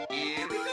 Here we go.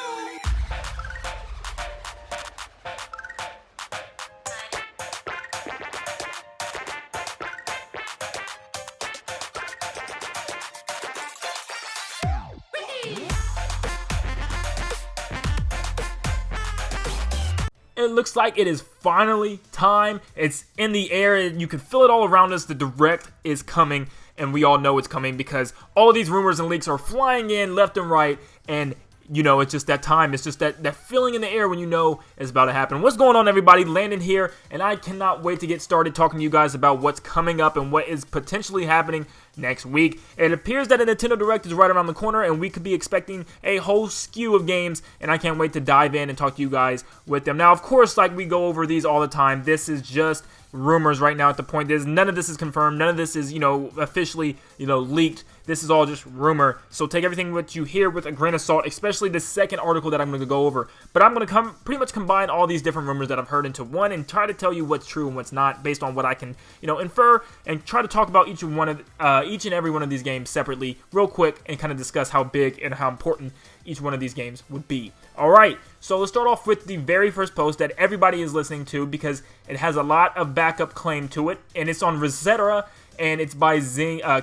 It looks like it is finally time. It's in the air. You can feel it all around us. The direct is coming, and we all know it's coming because all of these rumors and leaks are flying in left and right, and you know, it's just that time. It's just that feeling in the air when you know it's about to happen. What's going on, everybody? Landon here, and I cannot wait to get started talking to you guys about what's coming up and what is potentially happening next week. It appears that a Nintendo Direct is right around the corner, and we could be expecting a whole skew of games, and I can't wait to dive in and talk to you guys with them. Now, of course, like we go over these all the time, this is just rumors right now at the point. None of this is confirmed. None of this is, officially, leaked. This is all just rumor. So take everything what you hear with a grain of salt, especially the second article that I'm going to go over. But I'm going to pretty much combine all these different rumors that I've heard into one and try to tell you what's true and what's not based on what I can, infer, and try to talk about each and every one of these games separately real quick and kind of discuss how big and how important each one of these games would be. Alright, so let's start off with the very first post that everybody is listening to because it has a lot of backup claim to it, and it's on Rosetta, and it's by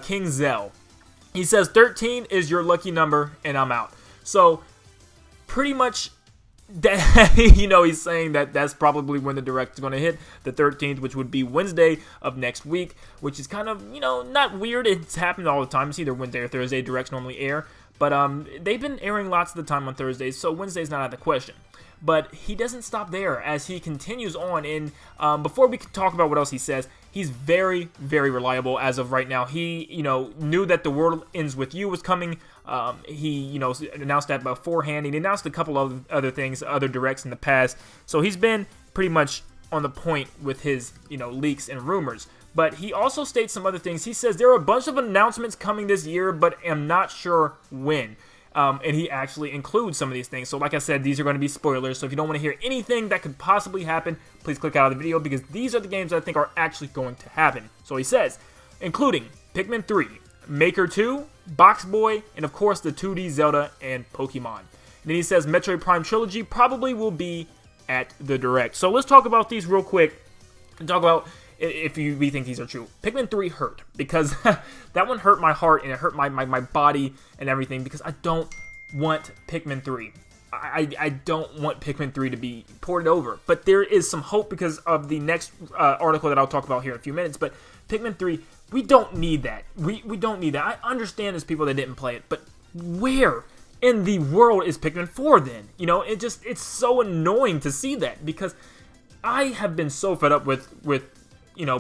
King Zell. He says 13 is your lucky number, and I'm out. So, pretty much, that, he's saying that that's probably when the direct is going to hit, the 13th, which would be Wednesday of next week, which is kind of, not weird. It's happened all the time. It's either Wednesday or Thursday. Directs normally air. But they've been airing lots of the time on Thursdays, so Wednesday's not out of the question. But he doesn't stop there as he continues on. And before we can talk about what else he says, he's very, very reliable as of right now. He, knew that The World Ends With You was coming. He, announced that beforehand. He announced a couple of other things, other directs in the past. So he's been pretty much on the point with his, leaks and rumors. But he also states some other things. He says there are a bunch of announcements coming this year, but am not sure when. And he actually includes some of these things. So like I said, these are going to be spoilers. So if you don't want to hear anything that could possibly happen, please click out of the video because these are the games that I think are actually going to happen. So he says, including Pikmin 3, Maker 2, Box Boy, and of course the 2D Zelda and Pokemon. And then he says Metroid Prime Trilogy probably will be at the Direct. So let's talk about these real quick and talk about if we think these are true. Pikmin 3 hurt because that one hurt my heart and it hurt my body and everything because I don't want Pikmin 3. I don't want Pikmin 3 to be ported over. But there is some hope because of the next article that I'll talk about here in a few minutes. But Pikmin 3, we don't need that. We don't need that. I understand there's people that didn't play it, but where in the world is Pikmin 4 then? It's so annoying to see that because I have been so fed up with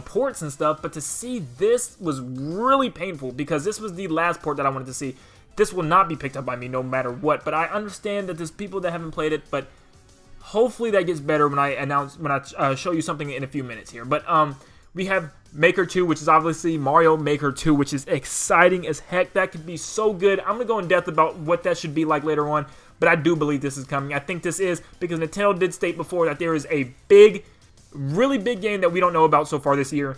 ports and stuff, but to see this was really painful because this was the last port that I wanted to see. This will not be picked up by me no matter what, but I understand that there's people that haven't played it, but hopefully that gets better when I show you something in a few minutes here. But we have Maker 2, which is obviously Mario Maker 2, which is exciting as heck. That could be so good. I'm going to go in depth about what that should be like later on, but I do believe this is coming. I think this is because Nintendo did state before that there is a really big game that we don't know about so far this year,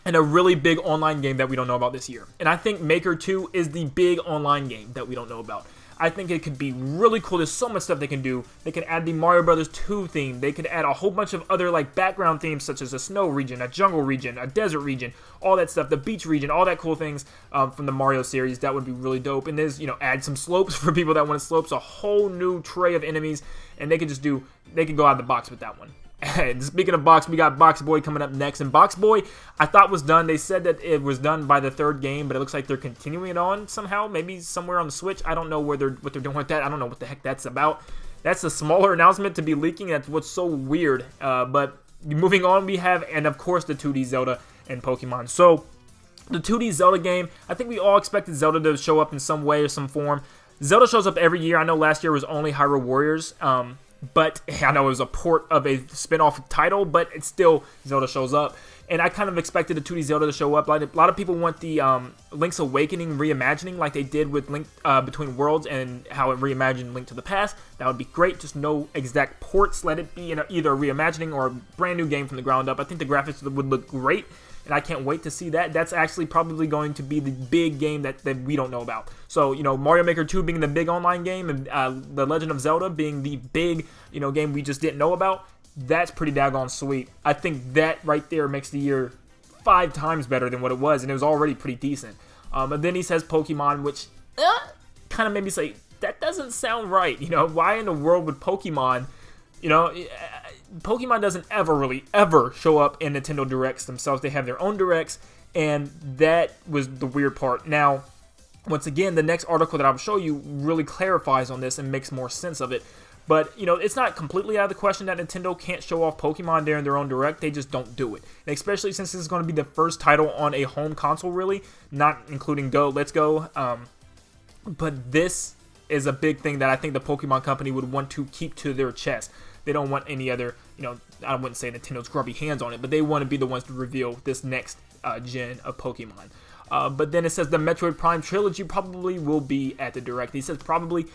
and a really big online game that we don't know about this year. And I think Maker 2 is the big online game that we don't know about. I think it could be really cool. There's so much stuff they can do. They could add the Mario Brothers 2 theme. They could add a whole bunch of other background themes such as a snow region, a jungle region, a desert region, all that stuff, the beach region, all that cool things from the Mario series. That would be really dope. And there's, add some slopes for people that want slopes, a whole new tray of enemies, and they can go out of the box with that one. And speaking of Box, we got Box Boy coming up next. And Box Boy, I thought was done. They said that it was done by the third game, but it looks like they're continuing it on somehow. Maybe somewhere on the Switch. I don't know what they're doing with that. I don't know what the heck that's about. That's a smaller announcement to be leaking. That's what's so weird. But moving on, we have, and of course, the 2D Zelda and Pokemon. So, the 2D Zelda game, I think we all expected Zelda to show up in some way or some form. Zelda shows up every year. I know last year was only Hyrule Warriors. But I know it was a port of a spin-off title, but it's still Zelda shows up. And I kind of expected the 2D Zelda to show up. A lot of people want the Link's Awakening reimagining like they did with Link Between Worlds and how it reimagined Link to the Past. That would be great. Just no exact ports. Let it be either a reimagining or a brand new game from the ground up. I think the graphics would look great. and I can't wait to see that. That's actually probably going to be the big game that we don't know about. So, Mario Maker 2 being the big online game, and The Legend of Zelda being the big, game we just didn't know about, that's pretty daggone sweet. I think that right there makes the year 5 times better than what it was, and it was already pretty decent. And then he says Pokemon, which kind of made me say, that doesn't sound right. Why in the world would Pokemon, Pokemon doesn't ever show up in Nintendo Directs themselves. They have their own Directs, and that was the weird part. Now, once again, the next article that I'll show you really clarifies on this and makes more sense of it. But, it's not completely out of the question that Nintendo can't show off Pokemon during their own Direct. They just don't do it. And especially since this is going to be the first title on a home console, really, not including Let's Go. But this is a big thing that I think the Pokemon company would want to keep to their chest. They don't want any other, I wouldn't say Nintendo's grubby hands on it, but they want to be the ones to reveal this next gen of Pokemon. But then it says the Metroid Prime Trilogy probably will be at the Direct. He says probably.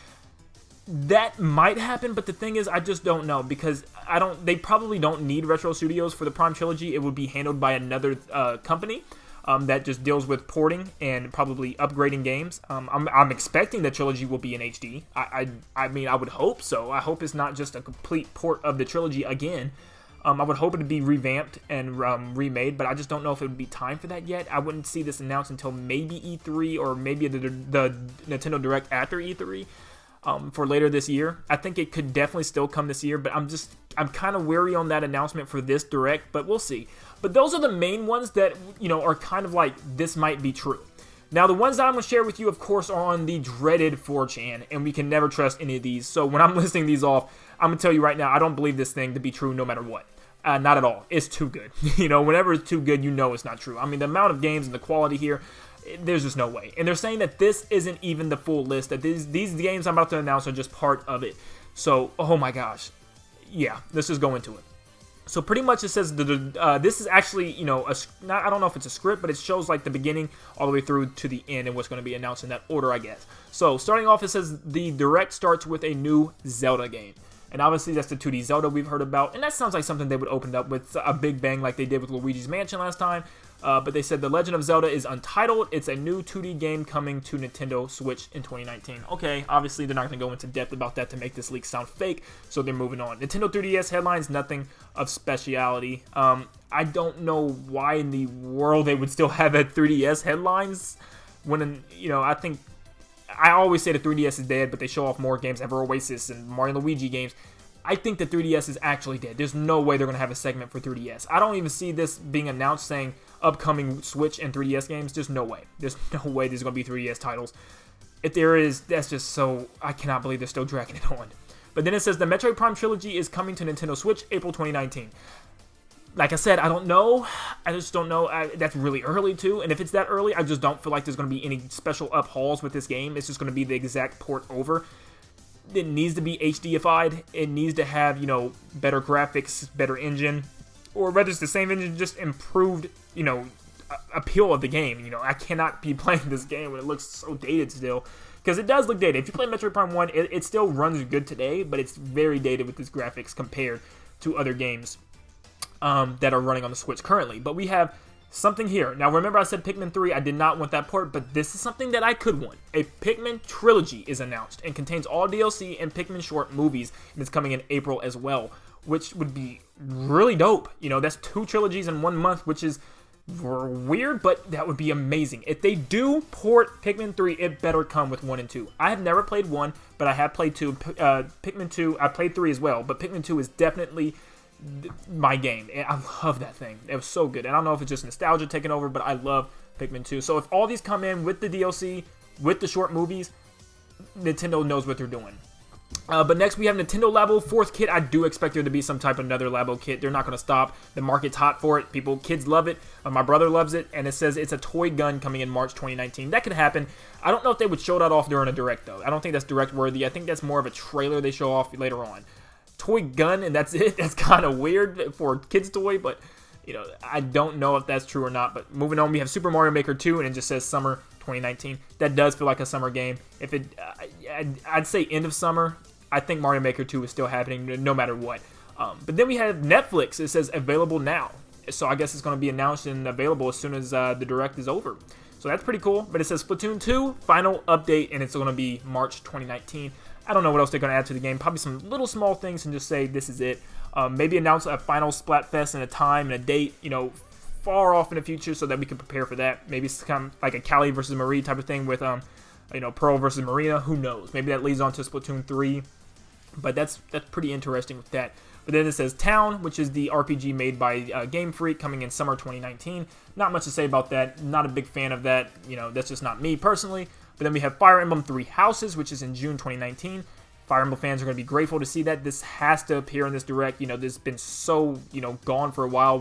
That might happen, but the thing is, I just don't know, because they probably don't need Retro Studios for the Prime Trilogy. It would be handled by another company that just deals with porting and probably upgrading games. I'm expecting the trilogy will be in HD. I mean, I would hope so. I hope it's not just a complete port of the trilogy again. I would hope it would be revamped and remade, but I just don't know if it would be time for that yet. I wouldn't see this announced until maybe E3 or maybe the Nintendo Direct after E3. For later this year. I think it could definitely still come this year, but I'm kind of wary on that announcement for this Direct, but we'll see. But those are the main ones that, are kind of like, this might be true. Now, the ones that I'm going to share with you, of course, are on the dreaded 4chan, and we can never trust any of these. So when I'm listing these off, I'm going to tell you right now, I don't believe this thing to be true no matter what. Not at all. It's too good. Whenever it's too good, it's not true. I mean, the amount of games and the quality here, there's just no way. And they're saying that this isn't even the full list, that these games I'm about to announce are just part of it. So, oh my gosh. Yeah, let's just go into it. So pretty much it says, this is actually, I don't know if it's a script, but it shows like the beginning all the way through to the end and what's going to be announced in that order, I guess. So starting off, it says the Direct starts with a new Zelda game. And obviously that's the 2D Zelda we've heard about, and that sounds like something they would open up with a big bang like they did with Luigi's Mansion last time. But they said The Legend of Zelda is Untitled. It's a new 2D game coming to Nintendo Switch in 2019. Okay, obviously they're not going to go into depth about that to make this leak sound fake, so they're moving on. Nintendo 3DS headlines, nothing of speciality. I don't know why in the world they would still have a 3DS headlines when, I think... I always say the 3DS is dead, but they show off more games, Ever Oasis and Mario and Luigi games. I think the 3DS is actually dead. There's no way they're going to have a segment for 3DS. I don't even see this being announced saying upcoming Switch and 3DS games. There's no way. There's no way there's going to be 3DS titles. If there is, that's just so... I cannot believe they're still dragging it on. But then it says the Metroid Prime Trilogy is coming to Nintendo Switch April 2019. Like I said, I don't know. I just don't know. That's really early, too. And if it's that early, I just don't feel like there's going to be any special uphauls with this game. It's just going to be the exact port over. It needs to be HDified. It needs to have, better graphics, better engine. Or whether it's the same engine, just improved, appeal of the game. I cannot be playing this game when it looks so dated still. Because it does look dated. If you play Metroid Prime 1, it still runs good today. But it's very dated with its graphics compared to other games that are running on the Switch currently. But we have something here. Now, remember I said Pikmin 3, I did not want that port, but this is something that I could want. A Pikmin Trilogy is announced and contains all DLC and Pikmin short movies, and it's coming in April as well, which would be really dope. That's 2 trilogies in 1 month, which is weird, but that would be amazing. If they do port Pikmin 3, it better come with 1 and 2. I have never played 1, but I have played 2. Pikmin 2, I played 3 as well, but Pikmin 2 is definitely my game. I love that thing. It was so good. And I don't know if it's just nostalgia taking over, but I love Pikmin 2. So if all these come in with the DLC, with the short movies, Nintendo knows what they're doing. But next we have Nintendo Labo 4th kit. I do expect there to be some type of another Labo kit. They're not going to stop. The market's hot for it. Kids love it. My brother loves it. And it says it's a toy gun coming in March 2019. That could happen. I don't know if they would show that off during a Direct, though. I don't think that's Direct worthy. I think that's more of a trailer they show off later on. Toy gun and that's it. That's kind of weird for a kid's toy, but I don't know if that's true or not. But moving on, we have Super Mario Maker 2 and it just says summer 2019. That does feel like a summer game. If it I'd say end of summer. I think Mario Maker 2 is still happening no matter what. But then we have Netflix. It says available now. So I guess it's going to be announced and available as soon as the Direct is over. So that's pretty cool. But it says Splatoon 2 final update, and it's going to be March 2019. I don't know what else they're going to add to the game. Probably some little small things and just say this is it. Maybe announce a final Splatfest and a time and a date, far off in the future so that we can prepare for that. Maybe it's kind of like a Cali versus Marie type of thing with, Pearl versus Marina. Who knows? Maybe that leads on to Splatoon 3. But that's pretty interesting with that. But then it says Town, which is the RPG made by Game Freak, coming in summer 2019. Not much to say about that. Not a big fan of that. That's just not me personally. But then we have Fire Emblem Three Houses, which is in June 2019. Fire Emblem fans are going to be grateful to see that. This has to appear in this Direct. This has been so, gone for a while.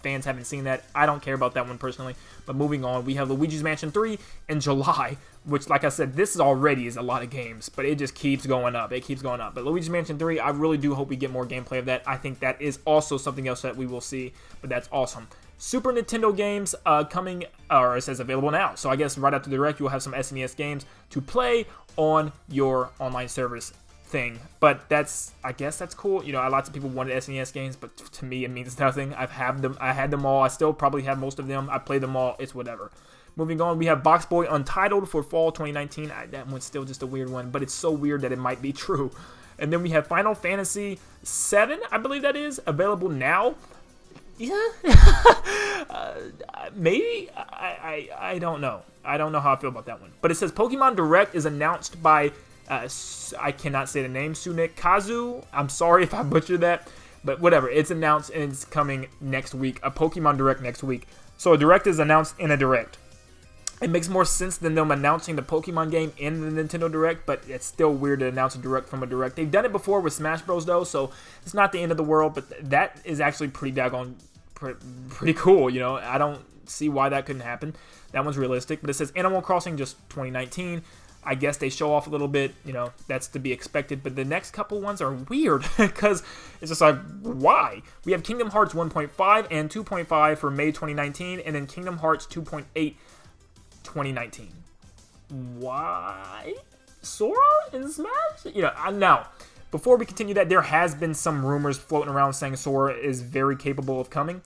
Fans haven't seen that. I don't care about that one personally. But moving on, we have Luigi's Mansion 3 in July, which, like I said, this already is a lot of games, but it just keeps going up. It keeps going up. But Luigi's Mansion 3, I really do hope we get more gameplay of that. I think that is also something else that we will see, but that's awesome. Super Nintendo games coming, or it says available now. So I guess right after the Direct, you'll have some SNES games to play on your online service thing. But I guess that's cool. Lots of people wanted SNES games, but to me it means nothing. I had them all. I still probably have most of them. I played them all. It's whatever. Moving on, we have Box Boy Untitled for fall 2019. That one's still just a weird one, but it's so weird that it might be true. And then we have Final Fantasy VII, I believe that is, available now. Yeah, maybe. I don't know. I don't know how I feel about that one. But it says Pokemon Direct is announced by I cannot say the name, Sunekazu. I'm sorry if I butchered that, but whatever. It's announced and it's coming next week. A Pokemon Direct next week. So a Direct is announced in a Direct. It makes more sense than them announcing the Pokemon game in the Nintendo Direct, but it's still weird to announce a Direct from a Direct. They've done it before with Smash Bros. Though, so it's not the end of the world, but that is actually pretty daggone pretty cool. I don't see why that couldn't happen. That one's realistic, but it says Animal Crossing just 2019. I guess they show off a little bit, that's to be expected, but the next couple ones are weird because it's just like, why? We have Kingdom Hearts 1.5 and 2.5 for May 2019, and then Kingdom Hearts 2.8 2019. Why? Sora in Smash? Now, before we continue that, there has been some rumors floating around saying Sora is very capable of coming.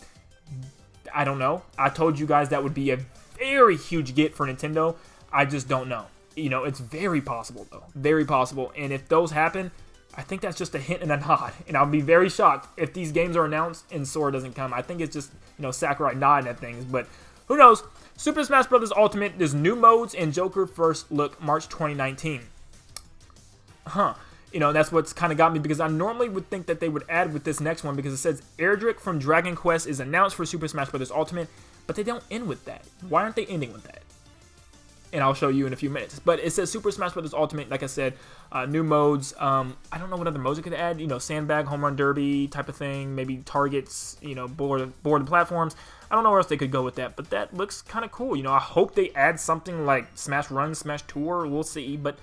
I don't know. I told you guys that would be a very huge get for Nintendo. I just don't know. It's very possible, though. Very possible. And if those happen, I think that's just a hint and a nod. And I'll be very shocked if these games are announced and Sora doesn't come. I think it's just, Sakurai nodding at things. But who knows? Super Smash Bros. Ultimate, there's new modes and Joker First Look March 2019. That's what's kind of got me, because I normally would think that they would add with this next one, because it says Erdrick from Dragon Quest is announced for Super Smash Bros. Ultimate, but they don't end with that. Why aren't they ending with that? And I'll show you in a few minutes. But it says Super Smash Bros. Ultimate, like I said, new modes. I don't know what other modes it could add. Sandbag, Home Run Derby type of thing. Maybe targets, board the platforms. I don't know where else they could go with that, but that looks kind of cool. I hope they add something like Smash Run, Smash Tour. We'll see, but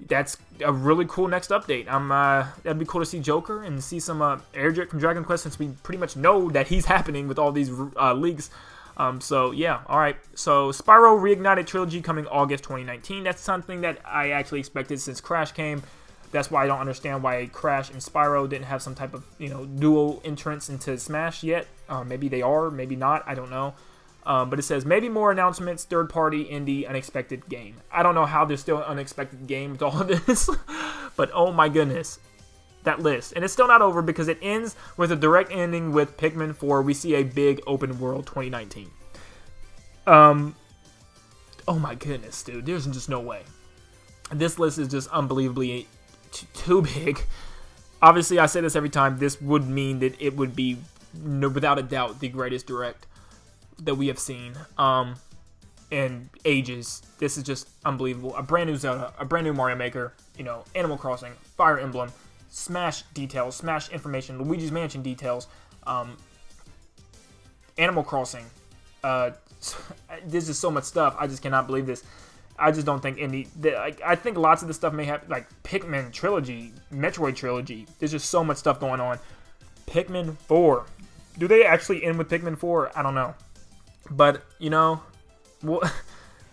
that's a really cool next update. That'd be cool to see Joker and see some Erdrick from Dragon Quest, since we pretty much know that he's happening with all these leaks. So yeah, alright. So Spyro Reignited Trilogy coming August 2019. That's something that I actually expected since Crash came. That's why I don't understand why Crash and Spyro didn't have some type of, dual entrance into Smash yet. Maybe they are, maybe not, I don't know. But it says maybe more announcements, third-party, indie, unexpected game. I don't know how there's still an unexpected game with all of this, but oh my goodness, that list. And it's still not over, because it ends with a direct ending with Pikmin 4. We see a big open world 2019. Oh my goodness, dude, there's just no way. This list is just unbelievably too big. Obviously, I say this every time. This would mean that it would be, without a doubt, the greatest direct that we have seen in ages. This is just unbelievable. A brand new Zelda, a brand new Mario Maker, Animal Crossing, Fire Emblem, Smash details, Smash information, Luigi's Mansion details, Animal Crossing. This is so much stuff. I just cannot believe this. I just don't think I think lots of the stuff may have, like Pikmin Trilogy, Metroid Trilogy. There's just so much stuff going on. Pikmin 4. Do they actually end with Pikmin 4? I don't know. But,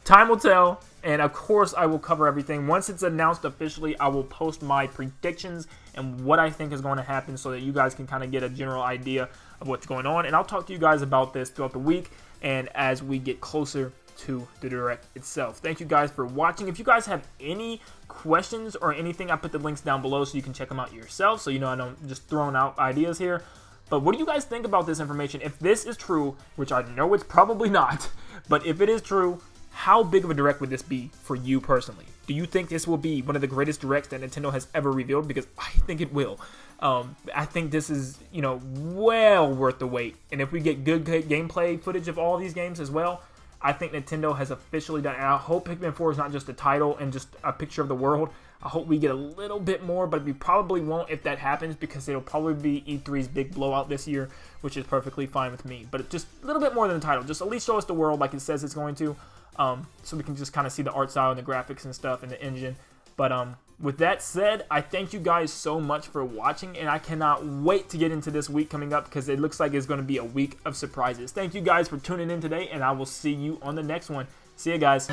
time will tell. And of course, I will cover everything. Once it's announced officially, I will post my predictions and what I think is going to happen so that you guys can kind of get a general idea of what's going on. And I'll talk to you guys about this throughout the week and as we get closer to the Direct itself. Thank you guys for watching. If you guys have any questions or anything, I put the links down below so you can check them out yourself, so you know I don't just throwing out ideas here. But what do you guys think about this information? If this is true, which I know it's probably not, but if it is true, how big of a Direct would this be for you personally? Do you think this will be one of the greatest Directs that Nintendo has ever revealed? Because I think it will. I think this is, you know, well worth the wait. And if we get good gameplay footage of all these games as well, I think Nintendo has officially done it. And I hope Pikmin 4 is not just a title and just a picture of the world. I hope we get a little bit more, but we probably won't if that happens because it'll probably be E3's big blowout this year, which is perfectly fine with me. But just a little bit more than the title. Just at least show us the world like it says it's going to, so we can just kind of see the art style and the graphics and stuff and the engine. But with that said, I thank you guys so much for watching, and I cannot wait to get into this week coming up because it looks like it's going to be a week of surprises. Thank you guys for tuning in today, and I will see you on the next one. See you guys.